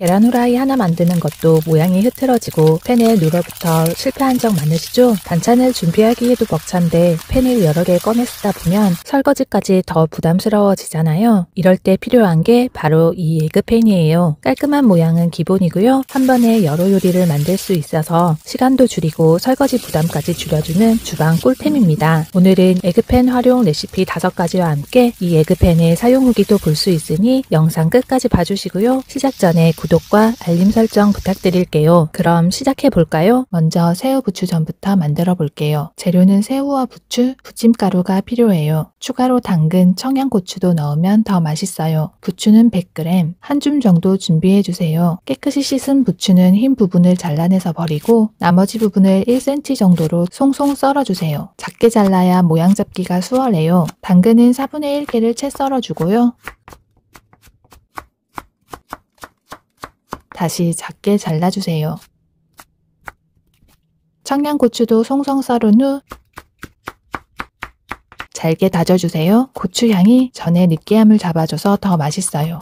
계란 후라이 하나 만드는 것도 모양이 흐트러지고 팬에 눌어붙어 실패한 적 많으시죠? 반찬을 준비하기에도 벅찬데 팬을 여러 개 꺼내 쓰다 보면 설거지까지 더 부담스러워지잖아요. 이럴 때 필요한 게 바로 이 에그팬이에요. 깔끔한 모양은 기본이고요. 한 번에 여러 요리를 만들 수 있어서 시간도 줄이고 설거지 부담까지 줄여주는 주방 꿀템입니다. 오늘은 에그팬 활용 레시피 5가지와 함께 이 에그팬의 사용 후기도 볼 수 있으니 영상 끝까지 봐주시고요. 시작 전에 구독과 알림 설정 부탁드릴게요. 그럼 시작해 볼까요? 먼저 새우 부추전부터 만들어 볼게요. 재료는 새우와 부추, 부침가루가 필요해요. 추가로 당근, 청양고추도 넣으면 더 맛있어요. 부추는 100g, 한 줌 정도 준비해 주세요. 깨끗이 씻은 부추는 흰 부분을 잘라내서 버리고 나머지 부분을 1cm 정도로 송송 썰어주세요. 작게 잘라야 모양 잡기가 수월해요. 당근은 4분의 1개를 채 썰어주고요. 다시 작게 잘라주세요. 청양고추도 송송 썰은 후 잘게 다져주세요. 고추향이 전의 느끼함을 잡아줘서 더 맛있어요.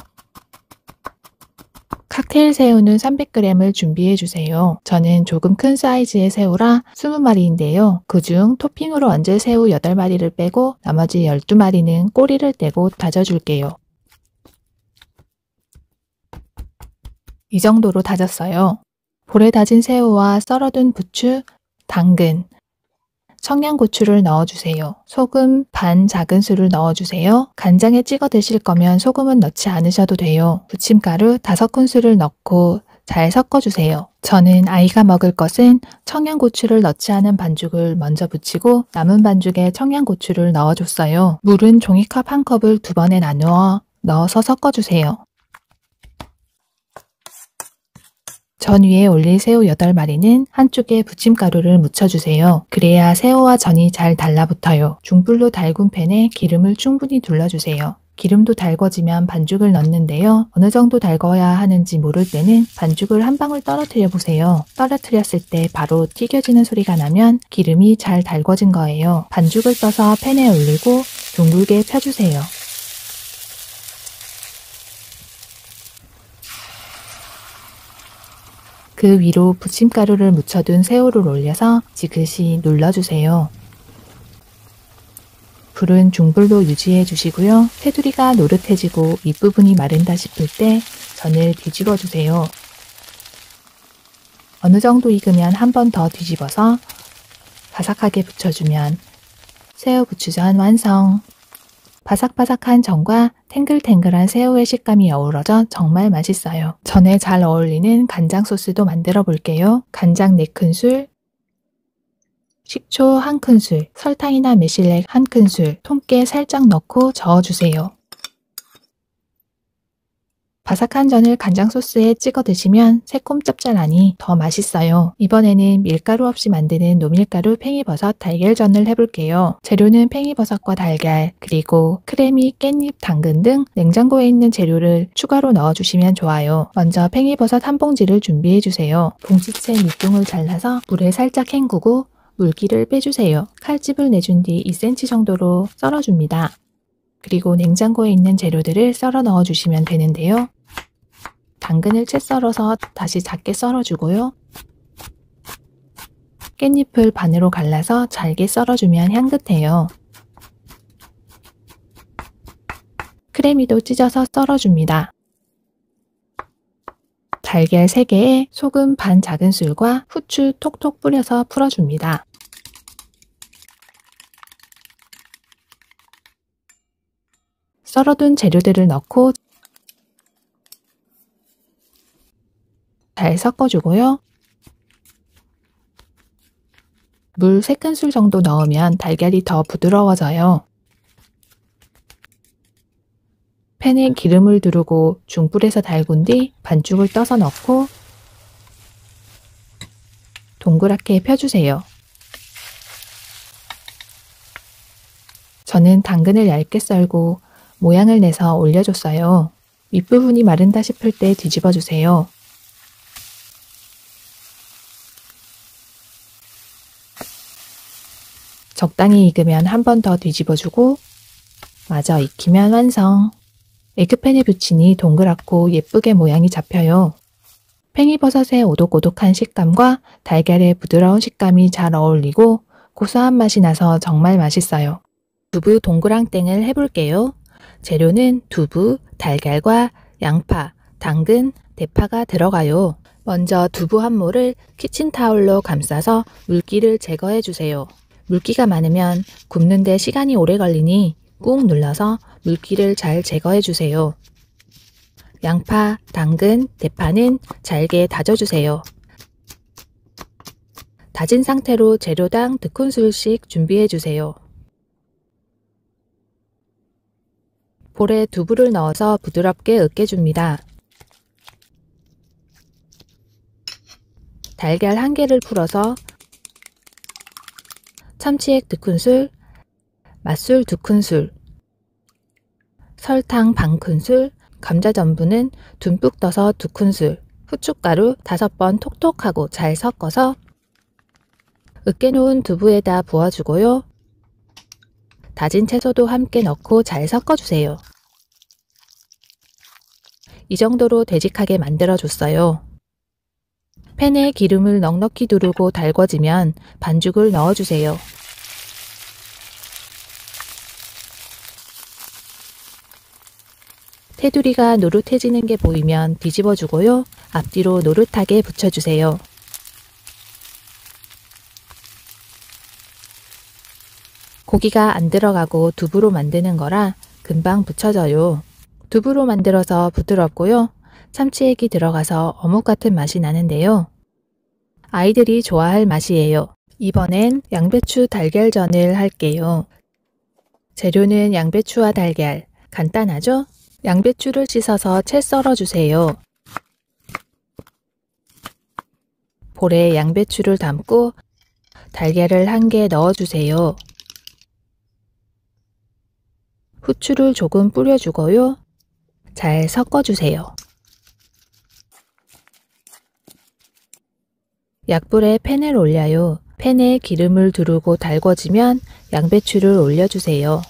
칵테일 새우는 300g을 준비해주세요. 저는 조금 큰 사이즈의 새우라 20마리인데요. 그중 토핑으로 얹을 새우 8마리를 빼고 나머지 12마리는 꼬리를 떼고 다져줄게요. 이 정도로 다졌어요. 볼에 다진 새우와 썰어둔 부추, 당근, 청양고추를 넣어주세요. 소금 반 작은술을 넣어주세요. 간장에 찍어 드실 거면 소금은 넣지 않으셔도 돼요. 부침가루 5큰술을 넣고 잘 섞어주세요. 저는 아이가 먹을 것은 청양고추를 넣지 않은 반죽을 먼저 부치고 남은 반죽에 청양고추를 넣어줬어요. 물은 종이컵 1컵을 2번에 나누어 넣어서 섞어주세요. 전 위에 올릴 새우 8마리는 한쪽에 부침가루를 묻혀주세요. 그래야 새우와 전이 잘 달라붙어요. 중불로 달군 팬에 기름을 충분히 둘러주세요. 기름도 달궈지면 반죽을 넣는데요. 어느 정도 달궈야 하는지 모를 때는 반죽을 한 방울 떨어뜨려 보세요. 떨어뜨렸을 때 바로 튀겨지는 소리가 나면 기름이 잘 달궈진 거예요. 반죽을 떠서 팬에 올리고 둥글게 펴주세요. 그 위로 부침가루를 묻혀둔 새우를 올려서 지그시 눌러주세요. 불은 중불로 유지해 주시고요. 테두리가 노릇해지고 윗부분이 마른다 싶을 때 전을 뒤집어 주세요. 어느 정도 익으면 한 번 더 뒤집어서 바삭하게 붙여주면 새우 부추전 완성! 바삭바삭한 전과 탱글탱글한 새우의 식감이 어우러져 정말 맛있어요. 전에 잘 어울리는 간장 소스도 만들어 볼게요. 간장 4큰술, 식초 1큰술, 설탕이나 매실액 1큰술, 통깨 살짝 넣고 저어주세요. 바삭한 전을 간장 소스에 찍어 드시면 새콤 짭짤하니 더 맛있어요. 이번에는 밀가루 없이 만드는 노밀가루 팽이버섯 달걀전을 해볼게요. 재료는 팽이버섯과 달걀, 그리고 크래미, 깻잎, 당근 등 냉장고에 있는 재료를 추가로 넣어주시면 좋아요. 먼저 팽이버섯 한 봉지를 준비해주세요. 봉지채 밑둥을 잘라서 물에 살짝 헹구고 물기를 빼주세요. 칼집을 내준 뒤 2cm 정도로 썰어줍니다. 그리고 냉장고에 있는 재료들을 썰어 넣어주시면 되는데요. 당근을 채 썰어서 다시 작게 썰어주고요. 깻잎을 반으로 갈라서 잘게 썰어주면 향긋해요. 크래미도 찢어서 썰어줍니다. 달걀 3개에 소금 반 작은술과 후추 톡톡 뿌려서 풀어줍니다. 썰어둔 재료들을 넣고 잘 섞어주고요. 물 3큰술 정도 넣으면 달걀이 더 부드러워져요. 팬에 기름을 두르고 중불에서 달군 뒤 반죽을 떠서 넣고 동그랗게 펴주세요. 저는 당근을 얇게 썰고 모양을 내서 올려줬어요. 윗부분이 마른다 싶을 때 뒤집어 주세요. 적당히 익으면 한 번 더 뒤집어주고 마저 익히면 완성! 에그팬에 붙이니 동그랗고 예쁘게 모양이 잡혀요. 팽이버섯의 오독오독한 식감과 달걀의 부드러운 식감이 잘 어울리고 고소한 맛이 나서 정말 맛있어요. 두부 동그랑땡을 해볼게요. 재료는 두부, 달걀과 양파, 당근, 대파가 들어가요. 먼저 두부 한 모를 키친타올로 감싸서 물기를 제거해 주세요. 물기가 많으면 굽는데 시간이 오래 걸리니 꾹 눌러서 물기를 잘 제거해 주세요. 양파, 당근, 대파는 잘게 다져주세요. 다진 상태로 재료당 2큰술씩 준비해 주세요. 볼에 두부를 넣어서 부드럽게 으깨줍니다. 달걀 1개를 풀어서 참치액 2큰술, 맛술 2큰술, 설탕 반큰술, 감자 전분은 듬뿍 떠서 2큰술, 후춧가루 5번 톡톡하고 잘 섞어서 으깨놓은 두부에다 부어주고요. 다진 채소도 함께 넣고 잘 섞어주세요. 이 정도로 되직하게 만들어줬어요. 팬에 기름을 넉넉히 두르고 달궈지면 반죽을 넣어주세요. 테두리가 노릇해지는 게 보이면 뒤집어주고요. 앞뒤로 노릇하게 붙여주세요. 고기가 안 들어가고 두부로 만드는 거라 금방 붙여져요. 두부로 만들어서 부드럽고요. 참치액이 들어가서 어묵 같은 맛이 나는데요. 아이들이 좋아할 맛이에요. 이번엔 양배추 달걀전을 할게요. 재료는 양배추와 달걀, 간단하죠? 양배추를 씻어서 채 썰어주세요. 볼에 양배추를 담고 달걀을 1개 넣어주세요. 후추를 조금 뿌려주고요. 잘 섞어주세요. 약불에 팬을 올려요. 팬에 기름을 두르고 달궈지면 양배추를 올려주세요.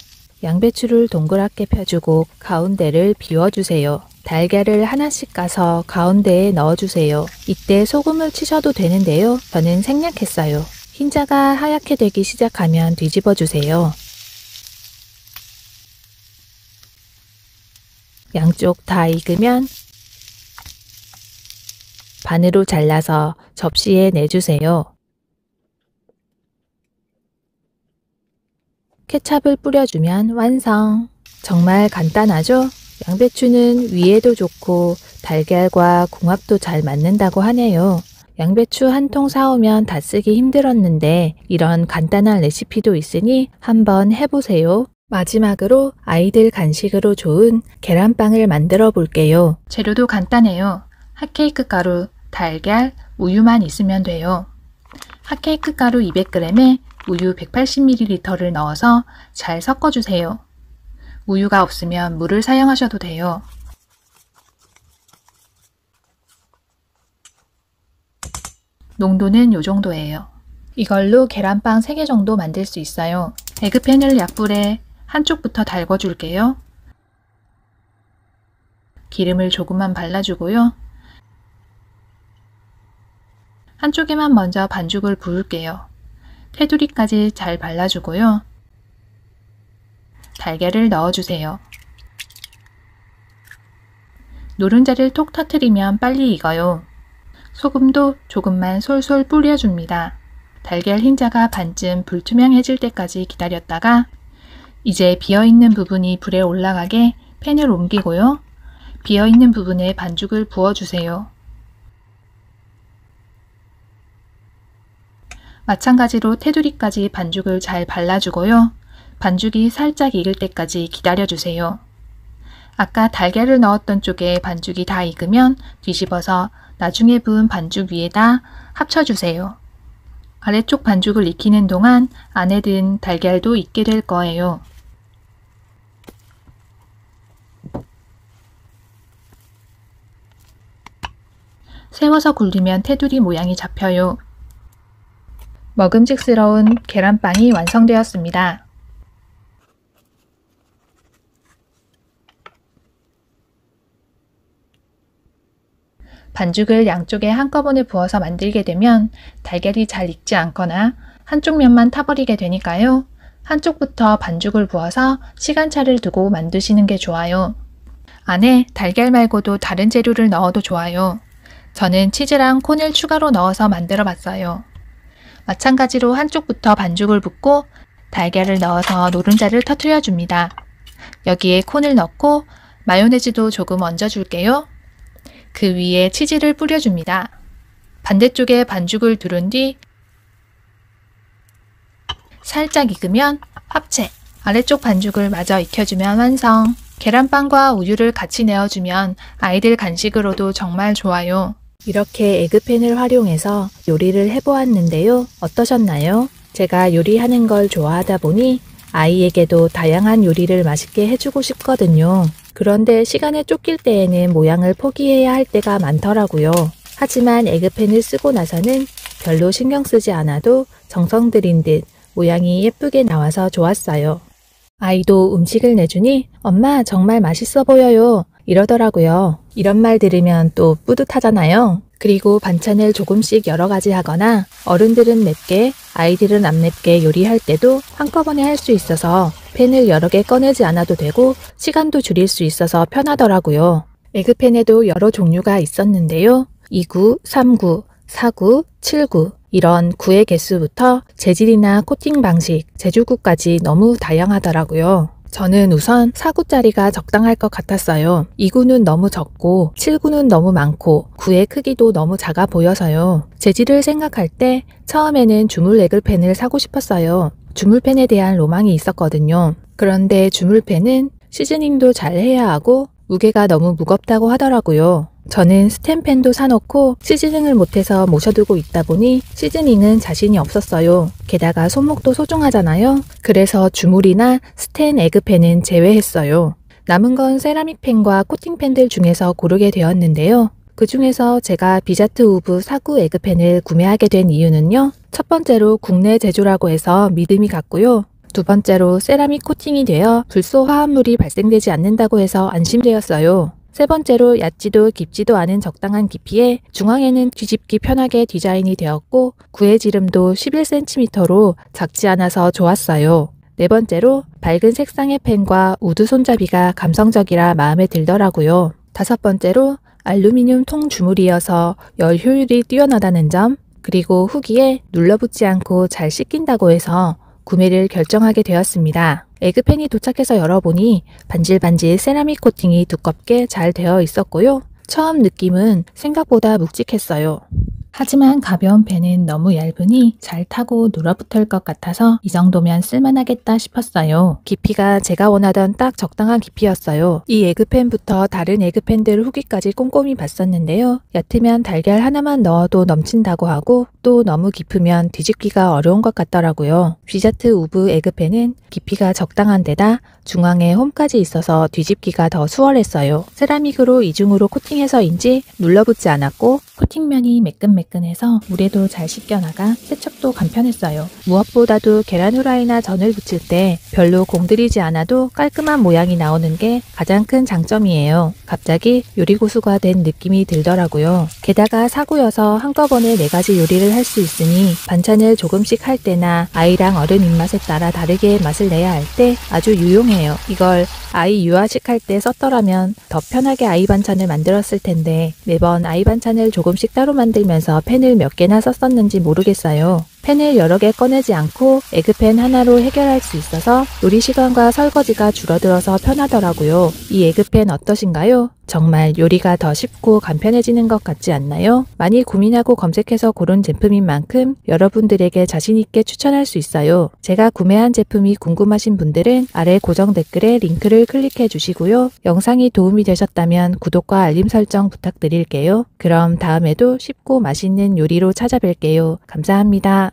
양배추를 동그랗게 펴주고 가운데를 비워주세요. 달걀을 하나씩 까서 가운데에 넣어주세요. 이때 소금을 치셔도 되는데요. 저는 생략했어요. 흰자가 하얗게 되기 시작하면 뒤집어주세요. 양쪽 다 익으면 반으로 잘라서 접시에 내주세요. 케찹을 뿌려주면 완성! 정말 간단하죠? 양배추는 위에도 좋고 달걀과 궁합도 잘 맞는다고 하네요. 양배추 한 통 사오면 다 쓰기 힘들었는데 이런 간단한 레시피도 있으니 한번 해보세요. 마지막으로 아이들 간식으로 좋은 계란빵을 만들어 볼게요. 재료도 간단해요. 핫케이크 가루, 달걀, 우유만 있으면 돼요. 핫케이크 가루 200g에 우유 180ml를 넣어서 잘 섞어주세요. 우유가 없으면 물을 사용하셔도 돼요. 농도는 이 정도예요. 이걸로 계란빵 3개 정도 만들 수 있어요. 에그팬을 약불에 한쪽부터 달궈줄게요. 기름을 조금만 발라주고요. 한쪽에만 먼저 반죽을 부을게요. 테두리까지 잘 발라주고요. 달걀을 넣어주세요. 노른자를 톡 터뜨리면 빨리 익어요. 소금도 조금만 솔솔 뿌려줍니다. 달걀 흰자가 반쯤 불투명해질 때까지 기다렸다가 이제 비어있는 부분이 불에 올라가게 팬을 옮기고요. 비어있는 부분에 반죽을 부어주세요. 마찬가지로 테두리까지 반죽을 잘 발라주고요. 반죽이 살짝 익을 때까지 기다려주세요. 아까 달걀을 넣었던 쪽에 반죽이 다 익으면 뒤집어서 나중에 부은 반죽 위에다 합쳐주세요. 아래쪽 반죽을 익히는 동안 안에 든 달걀도 익게 될 거예요. 세워서 굴리면 테두리 모양이 잡혀요. 먹음직스러운 계란빵이 완성되었습니다. 반죽을 양쪽에 한꺼번에 부어서 만들게 되면 달걀이 잘 익지 않거나 한쪽 면만 타버리게 되니까요. 한쪽부터 반죽을 부어서 시간차를 두고 만드시는 게 좋아요. 안에 달걀 말고도 다른 재료를 넣어도 좋아요. 저는 치즈랑 콘을 추가로 넣어서 만들어 봤어요. 마찬가지로 한쪽부터 반죽을 붓고 달걀을 넣어서 노른자를 터트려 줍니다. 여기에 콘을 넣고 마요네즈도 조금 얹어줄게요. 그 위에 치즈를 뿌려줍니다. 반대쪽에 반죽을 두른 뒤 살짝 익으면 합체, 아래쪽 반죽을 마저 익혀주면 완성. 계란빵과 우유를 같이 내어주면 아이들 간식으로도 정말 좋아요. 이렇게 에그팬을 활용해서 요리를 해보았는데요. 어떠셨나요? 제가 요리하는 걸 좋아하다 보니 아이에게도 다양한 요리를 맛있게 해주고 싶거든요. 그런데 시간에 쫓길 때에는 모양을 포기해야 할 때가 많더라고요. 하지만 에그팬을 쓰고 나서는 별로 신경 쓰지 않아도 정성 들인 듯 모양이 예쁘게 나와서 좋았어요. 아이도 음식을 내주니 엄마 정말 맛있어 보여요 이러더라고요. 이런 말 들으면 또 뿌듯하잖아요. 그리고 반찬을 조금씩 여러 가지 하거나 어른들은 맵게 아이들은 안 맵게 요리할 때도 한꺼번에 할 수 있어서 팬을 여러 개 꺼내지 않아도 되고 시간도 줄일 수 있어서 편하더라고요. 에그팬에도 여러 종류가 있었는데요. 2구, 3구, 4구, 7구 이런 구의 개수부터 재질이나 코팅 방식, 제주구까지 너무 다양하더라고요. 저는 우선 4구짜리가 적당할 것 같았어요. 2구는 너무 적고 7구는 너무 많고 9의 크기도 너무 작아 보여서요. 재질을 생각할 때 처음에는 주물 에그팬을 사고 싶었어요. 주물팬에 대한 로망이 있었거든요. 그런데 주물팬은 시즈닝도 잘 해야 하고 무게가 너무 무겁다고 하더라고요. 저는 스텐팬도 사놓고 시즈닝을 못해서 모셔두고 있다 보니 시즈닝은 자신이 없었어요. 게다가 손목도 소중하잖아요. 그래서 주물이나 스텐 에그팬은 제외했어요. 남은 건 세라믹팬과 코팅팬들 중에서 고르게 되었는데요. 그 중에서 제가 비자트 우브 4구 에그팬을 구매하게 된 이유는요. 첫 번째로 국내 제조라고 해서 믿음이 갔고요. 두 번째로 세라믹 코팅이 되어 불소 화합물이 발생되지 않는다고 해서 안심되었어요. 세 번째로 얕지도 깊지도 않은 적당한 깊이에 중앙에는 뒤집기 편하게 디자인이 되었고 구의 지름도 11cm로 작지 않아서 좋았어요. 네 번째로 밝은 색상의 펜과 우드 손잡이가 감성적이라 마음에 들더라고요. 다섯 번째로 알루미늄 통 주물이어서 열 효율이 뛰어나다는 점, 그리고 후기에 눌러붙지 않고 잘 씻긴다고 해서 구매를 결정하게 되었습니다. 에그팬이 도착해서 열어보니 반질반질 세라믹 코팅이 두껍게 잘 되어 있었고요. 처음 느낌은 생각보다 묵직했어요. 하지만 가벼운 펜은 너무 얇으니 잘 타고 눌어붙을 것 같아서 이 정도면 쓸만하겠다 싶었어요. 깊이가 제가 원하던 딱 적당한 깊이였어요. 이 에그팬부터 다른 에그팬들 후기까지 꼼꼼히 봤었는데요. 얕으면 달걀 하나만 넣어도 넘친다고 하고 또 너무 깊으면 뒤집기가 어려운 것 같더라고요. 비자트 우브 에그팬은 깊이가 적당한 데다 중앙에 홈까지 있어서 뒤집기가 더 수월했어요. 세라믹으로 이중으로 코팅해서인지 눌러붙지 않았고 코팅면이 매끈매끈해서 물에도 잘 씻겨나가 세척도 간편했어요. 무엇보다도 계란 후라이나 전을 부칠 때 별로 공들이지 않아도 깔끔한 모양이 나오는 게 가장 큰 장점이에요. 갑자기 요리고수가 된 느낌이 들더라고요. 게다가 사구여서 한꺼번에 4가지 요리를 할 수 있으니 반찬을 조금씩 할 때나 아이랑 어른 입맛에 따라 다르게 맛을 내야 할 때 아주 유용해요. 이걸 아이 유아식 할 때 썼더라면 더 편하게 아이 반찬을 만들었을 텐데 매번 아이 반찬을 조금씩 따로 만들면서 팬을 몇 개나 썼었는지 모르겠어요. 팬을 여러 개 꺼내지 않고 에그팬 하나로 해결할 수 있어서 요리 시간과 설거지가 줄어들어서 편하더라고요. 이 에그팬 어떠신가요? 정말 요리가 더 쉽고 간편해지는 것 같지 않나요? 많이 고민하고 검색해서 고른 제품인 만큼 여러분들에게 자신있게 추천할 수 있어요. 제가 구매한 제품이 궁금하신 분들은 아래 고정 댓글에 링크를 클릭해 주시고요. 영상이 도움이 되셨다면 구독과 알림 설정 부탁드릴게요. 그럼 다음에도 쉽고 맛있는 요리로 찾아뵐게요. 감사합니다.